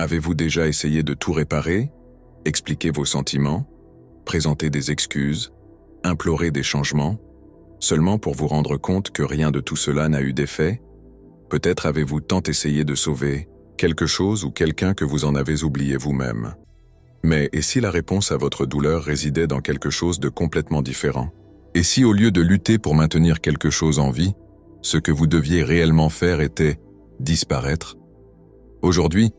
Avez-vous déjà essayé de tout réparer, expliquer vos sentiments, présenter des excuses, implorer des changements, seulement pour vous rendre compte que rien de tout cela n'a eu d'effet? Peut-être avez-vous tant essayé de sauver quelque chose ou quelqu'un que vous en avez oublié vous-même. Mais et si la réponse à votre douleur résidait dans quelque chose de complètement différent? Et si au lieu de lutter pour maintenir quelque chose en vie, ce que vous deviez réellement faire était disparaître? Aujourd'hui,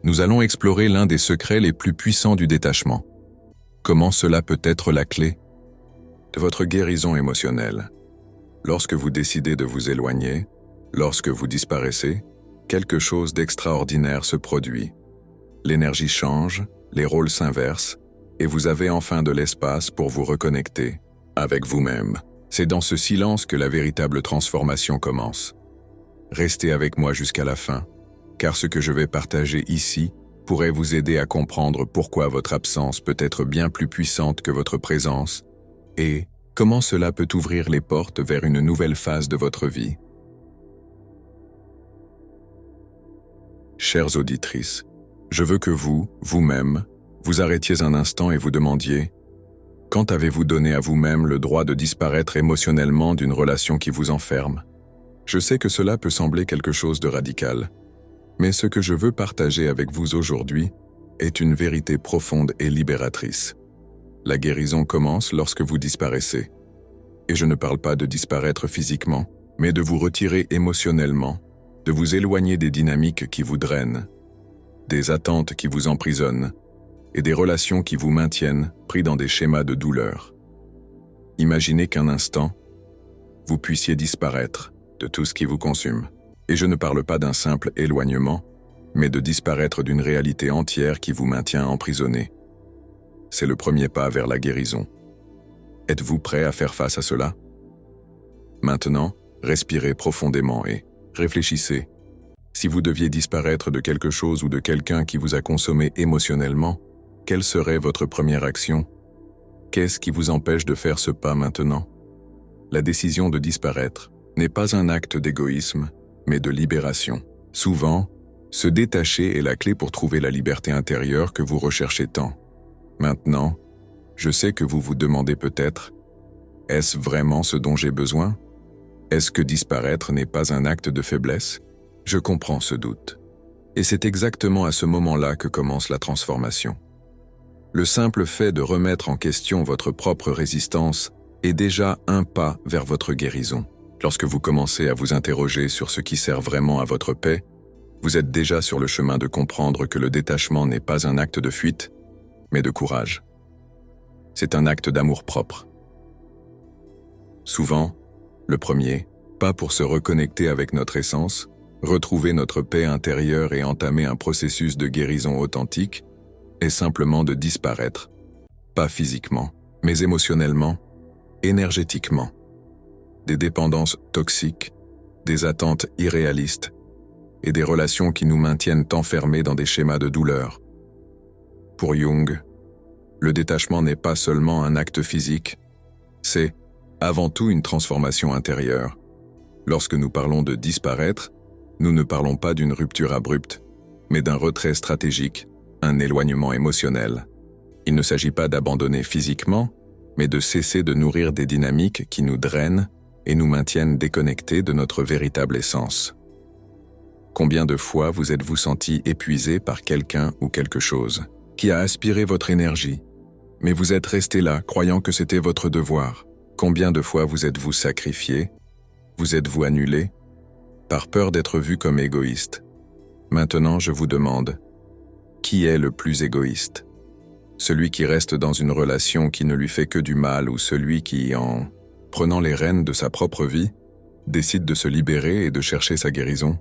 nous allons explorer l'un des secrets les plus puissants du détachement. Comment cela peut être la clé de votre guérison émotionnelle? Lorsque vous décidez de vous éloigner, lorsque vous disparaissez, quelque chose d'extraordinaire se produit. L'énergie change, les rôles s'inversent, et vous avez enfin de l'espace pour vous reconnecter avec vous-même. C'est dans ce silence que la véritable transformation commence. Restez avec moi jusqu'à la fin, car ce que je vais partager ici pourrait vous aider à comprendre pourquoi votre absence peut être bien plus puissante que votre présence et comment cela peut ouvrir les portes vers une nouvelle phase de votre vie. Chères auditrices, je veux que vous, vous-même, vous arrêtiez un instant et vous demandiez: quand avez-vous donné à vous-même le droit de disparaître émotionnellement d'une relation qui vous enferme? Je sais que cela peut sembler quelque chose de radical, mais ce que je veux partager avec vous aujourd'hui est une vérité profonde et libératrice. La guérison commence lorsque vous disparaissez. Et je ne parle pas de disparaître physiquement, mais de vous retirer émotionnellement, de vous éloigner des dynamiques qui vous drainent, des attentes qui vous emprisonnent, et des relations qui vous maintiennent pris dans des schémas de douleur. Imaginez qu'un instant, vous puissiez disparaître de tout ce qui vous consume. Et je ne parle pas d'un simple éloignement, mais de disparaître d'une réalité entière qui vous maintient emprisonné. C'est le premier pas vers la guérison. Êtes-vous prêt à faire face à cela? Maintenant, respirez profondément et réfléchissez. Si vous deviez disparaître de quelque chose ou de quelqu'un qui vous a consommé émotionnellement, quelle serait votre première action? Qu'est-ce qui vous empêche de faire ce pas maintenant? La décision de disparaître n'est pas un acte d'égoïsme, mais de libération. Souvent, se détacher est la clé pour trouver la liberté intérieure que vous recherchez tant. Maintenant, je sais que vous vous demandez peut-être: est-ce vraiment ce dont j'ai besoin? Est-ce que disparaître n'est pas un acte de faiblesse? Je comprends ce doute. Et c'est exactement à ce moment-là que commence la transformation. Le simple fait de remettre en question votre propre résistance est déjà un pas vers votre guérison. Lorsque vous commencez à vous interroger sur ce qui sert vraiment à votre paix, vous êtes déjà sur le chemin de comprendre que le détachement n'est pas un acte de fuite, mais de courage. C'est un acte d'amour-propre. Souvent, le premier, pas pour se reconnecter avec notre essence, retrouver notre paix intérieure et entamer un processus de guérison authentique, est simplement de disparaître, pas physiquement, mais émotionnellement, énergétiquement. Des dépendances toxiques, des attentes irréalistes et des relations qui nous maintiennent enfermés dans des schémas de douleur. Pour Jung, le détachement n'est pas seulement un acte physique, c'est avant tout une transformation intérieure. Lorsque nous parlons de disparaître, nous ne parlons pas d'une rupture abrupte, mais d'un retrait stratégique, un éloignement émotionnel. Il ne s'agit pas d'abandonner physiquement, mais de cesser de nourrir des dynamiques qui nous drainent et nous maintiennent déconnectés de notre véritable essence. Combien de fois vous êtes-vous senti épuisé par quelqu'un ou quelque chose qui a aspiré votre énergie, mais vous êtes resté là, croyant que c'était votre devoir? Combien de fois vous êtes-vous sacrifié, vous êtes-vous annulé, par peur d'être vu comme égoïste? Maintenant, je vous demande, qui est le plus égoïste? Celui qui reste dans une relation qui ne lui fait que du mal ou celui qui, en prenant les rênes de sa propre vie, décide de se libérer et de chercher sa guérison?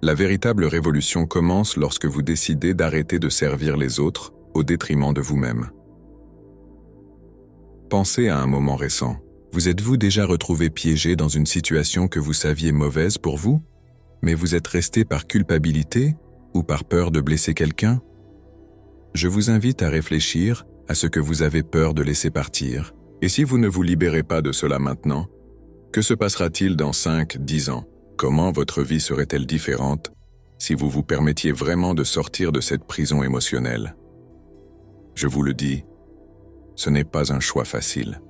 La véritable révolution commence lorsque vous décidez d'arrêter de servir les autres au détriment de vous-même. Pensez à un moment récent. Vous êtes-vous déjà retrouvé piégé dans une situation que vous saviez mauvaise pour vous, mais vous êtes resté par culpabilité ou par peur de blesser quelqu'un? Je vous invite à réfléchir à ce que vous avez peur de laisser partir. Et si vous ne vous libérez pas de cela maintenant, que se passera-t-il dans 5, 10 ans? Comment votre vie serait-elle différente? si vous vous permettiez vraiment de sortir de cette prison émotionnelle. Je vous le dis, ce n'est pas un choix facile.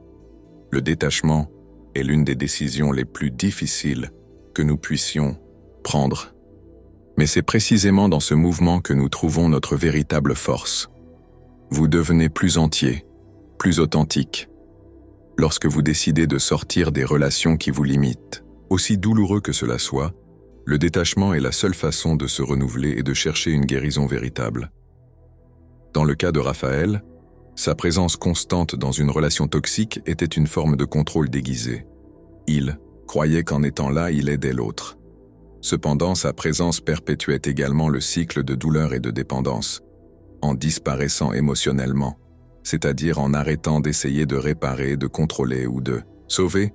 Le détachement est l'une des décisions les plus difficiles que nous puissions prendre. Mais c'est précisément dans ce mouvement que nous trouvons notre véritable force. Vous devenez plus entier, plus authentique, lorsque vous décidez de sortir des relations qui vous limitent. Aussi douloureux que cela soit, le détachement est la seule façon de se renouveler et de chercher une guérison véritable. Dans le cas de Raphaël, sa présence constante dans une relation toxique était une forme de contrôle déguisé. Il croyait qu'en étant là, il aidait l'autre. Cependant, sa présence perpétuait également le cycle de douleur et de dépendance, en disparaissant émotionnellement, c'est-à-dire en arrêtant d'essayer de réparer, de contrôler ou de sauver.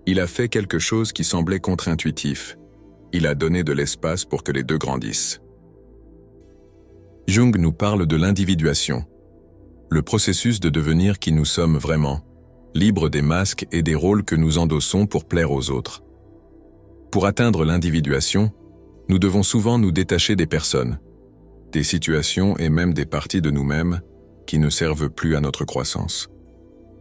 Il a fait quelque chose qui semblait contre-intuitif. Il a donné de l'espace pour que les deux grandissent. Jung nous parle de l'individuation, le processus de devenir qui nous sommes vraiment, libre des masques et des rôles que nous endossons pour plaire aux autres. Pour atteindre l'individuation, nous devons souvent nous détacher des personnes, des situations et même des parties de nous-mêmes qui ne servent plus à notre croissance.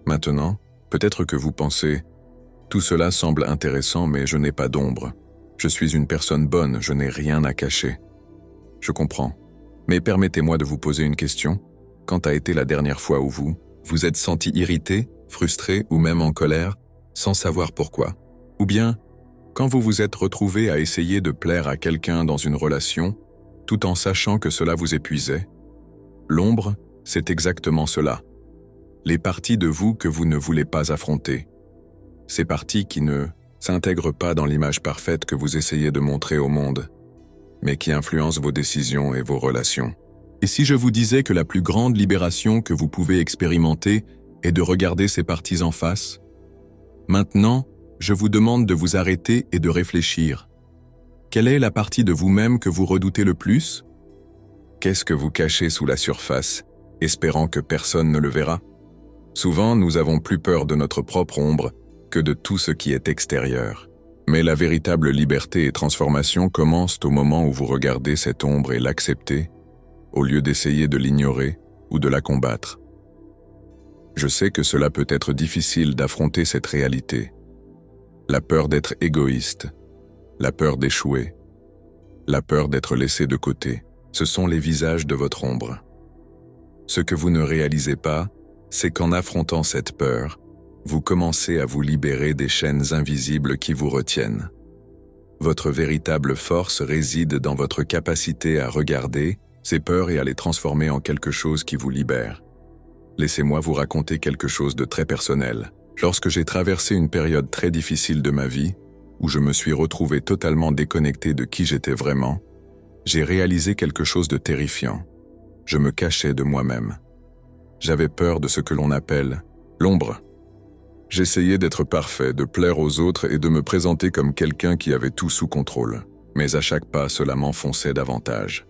Maintenant, peut-être que vous pensez « Tout cela semble intéressant, mais je n'ai pas d'ombre. Je suis une personne bonne, je n'ai rien à cacher. » Je comprends. Mais permettez-moi de vous poser une question. Quand a été la dernière fois où vous êtes senti irrité, frustré ou même en colère, sans savoir pourquoi? Ou bien, quand vous vous êtes retrouvé à essayer de plaire à quelqu'un dans une relation, tout en sachant que cela vous épuisait? L'ombre, c'est exactement cela. Les parties de vous que vous ne voulez pas affronter. Ces parties qui ne s'intègrent pas dans l'image parfaite que vous essayez de montrer au monde, mais qui influencent vos décisions et vos relations. Et si je vous disais que la plus grande libération que vous pouvez expérimenter est de regarder ces parties en face? Maintenant, je vous demande de vous arrêter et de réfléchir. Quelle est la partie de vous-même que vous redoutez le plus? Qu'est-ce que vous cachez sous la surface, espérant que personne ne le verra? Souvent, nous avons plus peur de notre propre ombre que de tout ce qui est extérieur. Mais la véritable liberté et transformation commencent au moment où vous regardez cette ombre et l'acceptez, au lieu d'essayer de l'ignorer ou de la combattre. Je sais que cela peut être difficile d'affronter cette réalité. La peur d'être égoïste, la peur d'échouer, la peur d'être laissé de côté, ce sont les visages de votre ombre. Ce que vous ne réalisez pas, c'est qu'en affrontant cette peur, vous commencez à vous libérer des chaînes invisibles qui vous retiennent. Votre véritable force réside dans votre capacité à regarder ces peurs et à les transformer en quelque chose qui vous libère. Laissez-moi vous raconter quelque chose de très personnel. Lorsque j'ai traversé une période très difficile de ma vie, où je me suis retrouvé totalement déconnecté de qui j'étais vraiment, j'ai réalisé quelque chose de terrifiant. Je me cachais de moi-même. J'avais peur de ce que l'on appelle l'ombre. J'essayais d'être parfait, de plaire aux autres et de me présenter comme quelqu'un qui avait tout sous contrôle. Mais à chaque pas, cela m'enfonçait davantage.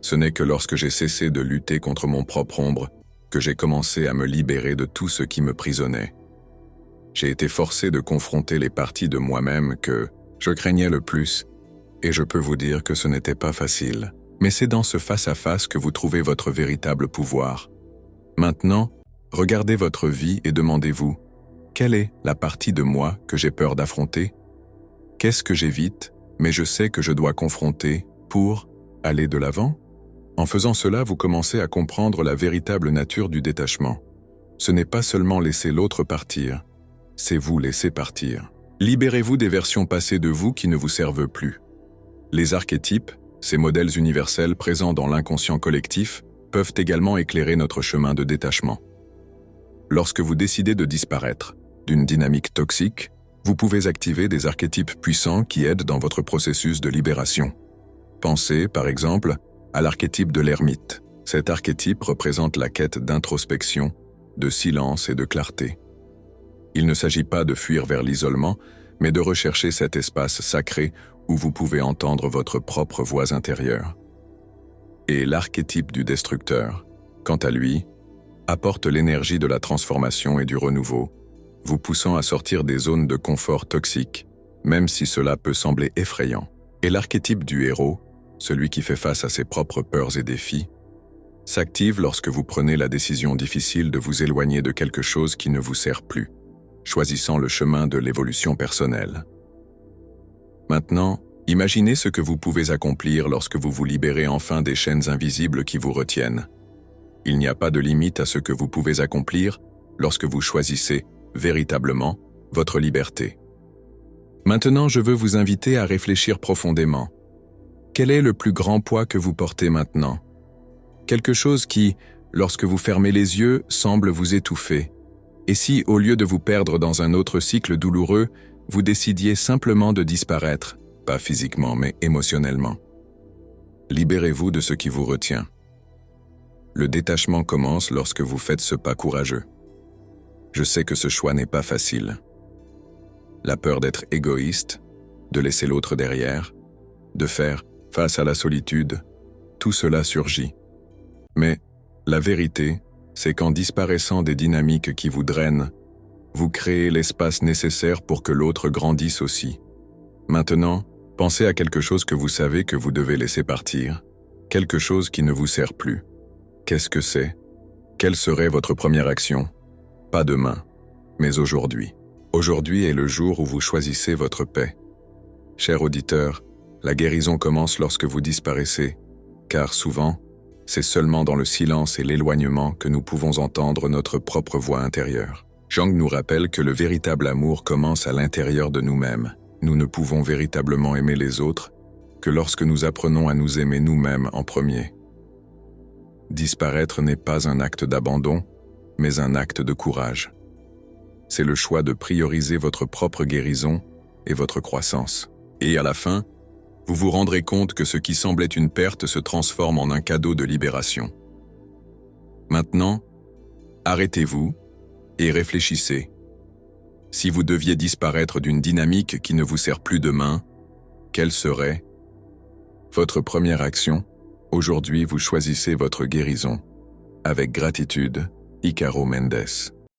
Ce n'est que lorsque j'ai cessé de lutter contre mon propre ombre que j'ai commencé à me libérer de tout ce qui me prisonnait. J'ai été forcé de confronter les parties de moi-même que je craignais le plus, et je peux vous dire que ce n'était pas facile. Mais c'est dans ce face-à-face que vous trouvez votre véritable pouvoir. Maintenant, regardez votre vie et demandez-vous, quelle est la partie de moi que j'ai peur d'affronter? Qu'est-ce que j'évite, mais je sais que je dois confronter pour aller de l'avant? En faisant cela, vous commencez à comprendre la véritable nature du détachement. Ce n'est pas seulement laisser l'autre partir, c'est vous laisser partir. Libérez-vous des versions passées de vous qui ne vous servent plus. Les archétypes, ces modèles universels présents dans l'inconscient collectif, peuvent également éclairer notre chemin de détachement. Lorsque vous décidez de disparaître d'une dynamique toxique, vous pouvez activer des archétypes puissants qui aident dans votre processus de libération. Pensez, par exemple, à l'archétype de l'ermite. Cet archétype représente la quête d'introspection, de silence et de clarté. Il ne s'agit pas de fuir vers l'isolement, mais de rechercher cet espace sacré où vous pouvez entendre votre propre voix intérieure. Et l'archétype du destructeur, quant à lui, apporte l'énergie de la transformation et du renouveau, vous poussant à sortir des zones de confort toxiques, même si cela peut sembler effrayant. Et l'archétype du héros celui qui fait face à ses propres peurs et défis, s'active lorsque vous prenez la décision difficile de vous éloigner de quelque chose qui ne vous sert plus, choisissant le chemin de l'évolution personnelle. Maintenant, imaginez ce que vous pouvez accomplir lorsque vous vous libérez enfin des chaînes invisibles qui vous retiennent. Il n'y a pas de limite à ce que vous pouvez accomplir lorsque vous choisissez, véritablement, votre liberté. Maintenant, je veux vous inviter à réfléchir profondément. Quel est le plus grand poids que vous portez maintenant? Quelque chose qui, lorsque vous fermez les yeux, semble vous étouffer. Et si, au lieu de vous perdre dans un autre cycle douloureux, vous décidiez simplement de disparaître, pas physiquement mais émotionnellement? Libérez-vous de ce qui vous retient. Le détachement commence lorsque vous faites ce pas courageux. Je sais que ce choix n'est pas facile. La peur d'être égoïste, de laisser l'autre derrière, de faire face à la solitude, tout cela surgit. Mais la vérité, c'est qu'en disparaissant des dynamiques qui vous drainent, vous créez l'espace nécessaire pour que l'autre grandisse aussi. Maintenant, pensez à quelque chose que vous savez que vous devez laisser partir, quelque chose qui ne vous sert plus. Qu'est-ce que c'est? Quelle serait votre première action? Pas demain, mais aujourd'hui. Aujourd'hui est le jour où vous choisissez votre paix. Cher auditeur, la guérison commence lorsque vous disparaissez, car souvent, c'est seulement dans le silence et l'éloignement que nous pouvons entendre notre propre voix intérieure. Jung nous rappelle que le véritable amour commence à l'intérieur de nous-mêmes. Nous ne pouvons véritablement aimer les autres que lorsque nous apprenons à nous aimer nous-mêmes en premier. Disparaître n'est pas un acte d'abandon, mais un acte de courage. C'est le choix de prioriser votre propre guérison et votre croissance. Et à la fin, vous vous rendrez compte que ce qui semblait une perte se transforme en un cadeau de libération. Maintenant, arrêtez-vous et réfléchissez. Si vous deviez disparaître d'une dynamique qui ne vous sert plus demain, quelle serait votre première action? Aujourd'hui, vous choisissez votre guérison. Avec gratitude, Ícaro Méndez.